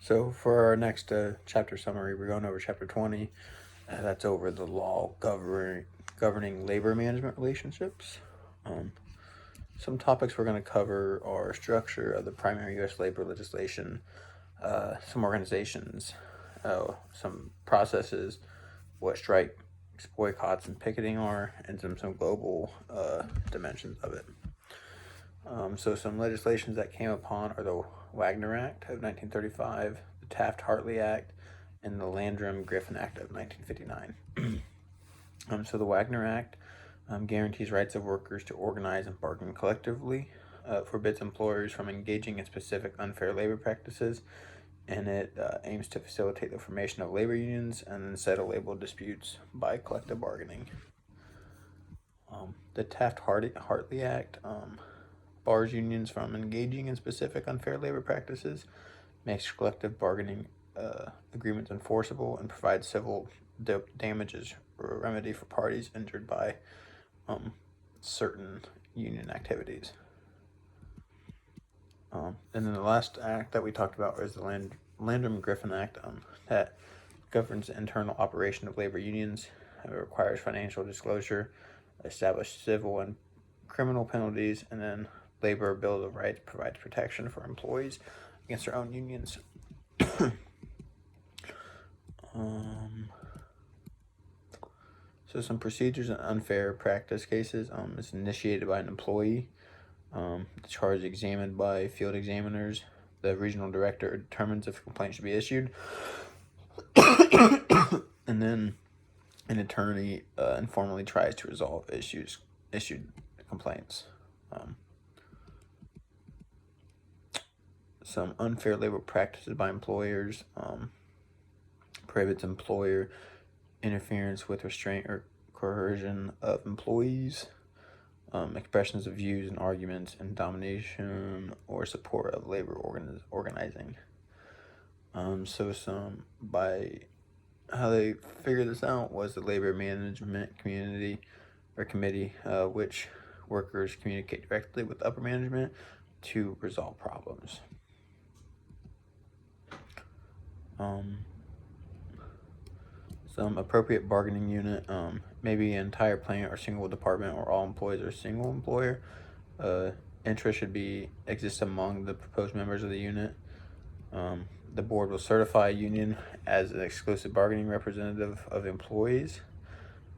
So for our next chapter summary, we're going over chapter 20. That's over the law governing labor management relationships. Some topics we're going to cover are structure of the primary U.S. labor legislation, some organizations, some processes, what strikes, boycotts, and picketing are, and some global dimensions of it. So some legislations that came upon are the Wagner Act of 1935, the Taft-Hartley Act, and the Landrum-Griffin Act of 1959. So the Wagner Act guarantees rights of workers to organize and bargain collectively, forbids employers from engaging in specific unfair labor practices, and it aims to facilitate the formation of labor unions and then settle labor disputes by collective bargaining. The Taft-Hartley Act bars unions from engaging in specific unfair labor practices, makes collective bargaining agreements enforceable, and provides civil damages or remedy for parties injured by certain union activities. And then the last act that we talked about is the Landrum-Griffin Act that governs the internal operation of labor unions. It requires financial disclosure, establishes civil and criminal penalties, and then Labor Bill of Rights provides protection for employees against their own unions. So some procedures in unfair practice cases is initiated by an employee. The charge is examined by field examiners. The regional director determines if a complaint should be issued. And then an attorney informally tries to resolve issued complaints. Some unfair labor practices by employers, prohibits employer interference with restraint or coercion of employees, expressions of views and arguments, and domination or support of labor organizing. So some by how they figured this out was the labor management committee, which workers communicate directly with upper management to resolve problems. Some appropriate bargaining unit, maybe an entire plant or single department or all employees or a single employer. Interest should exist among the proposed members of the unit. The board will certify a union as an exclusive bargaining representative of employees.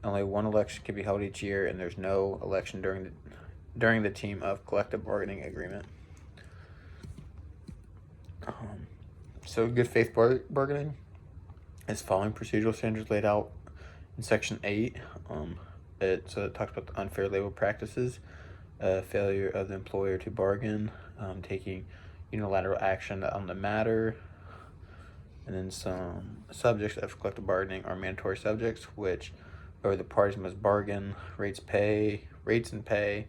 Only one election can be held each year, and there's no election during the team of collective bargaining agreement. So good faith bargaining is following procedural standards laid out in Section 8. It talks about the unfair labor practices, failure of the employer to bargain, taking unilateral action on the matter, and then some subjects of collective bargaining are mandatory subjects, which are the parties must bargain rates and pay,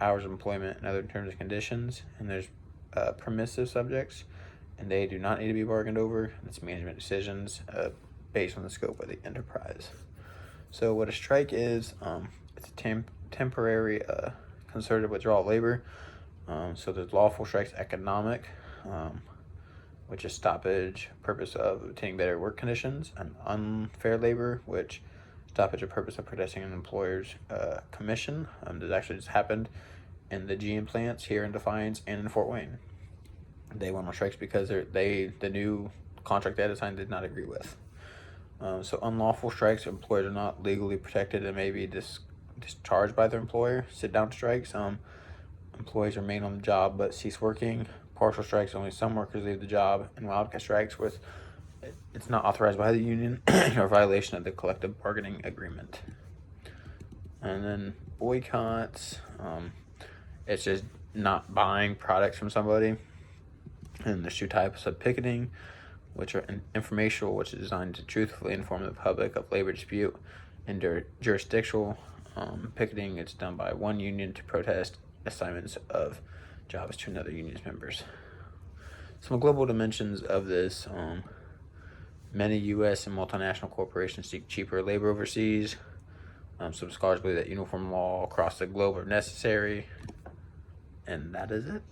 hours of employment, and other terms and conditions. And there's permissive subjects, and they do not need to be bargained over. It's management decisions based on the scope of the enterprise. So what a strike is, it's a temporary concerted withdrawal of labor. So there's lawful strikes, economic, which is stoppage, purpose of obtaining better work conditions, and unfair labor, which stoppage of purpose of protecting an employer's commission. This actually just happened in the GM plants here in Defiance and in Fort Wayne. They went on strikes because the new contract they had signed did not agree with. So unlawful strikes, employers are not legally protected and may be discharged by their employer. Sit-down strikes, employees remain on the job but cease working. Partial strikes, only some workers leave the job. And wildcat strikes, it's not authorized by the union or violation of the collective bargaining agreement. And then boycotts, it's just not buying products from somebody. And there's two types of picketing, which are informational, which is designed to truthfully inform the public of labor dispute, and jurisdictional picketing. It's done by one union to protest assignments of jobs to another union's members. Some global dimensions of this, many U.S. and multinational corporations seek cheaper labor overseas. Some scholars believe that uniform law across the globe are necessary. And that is it.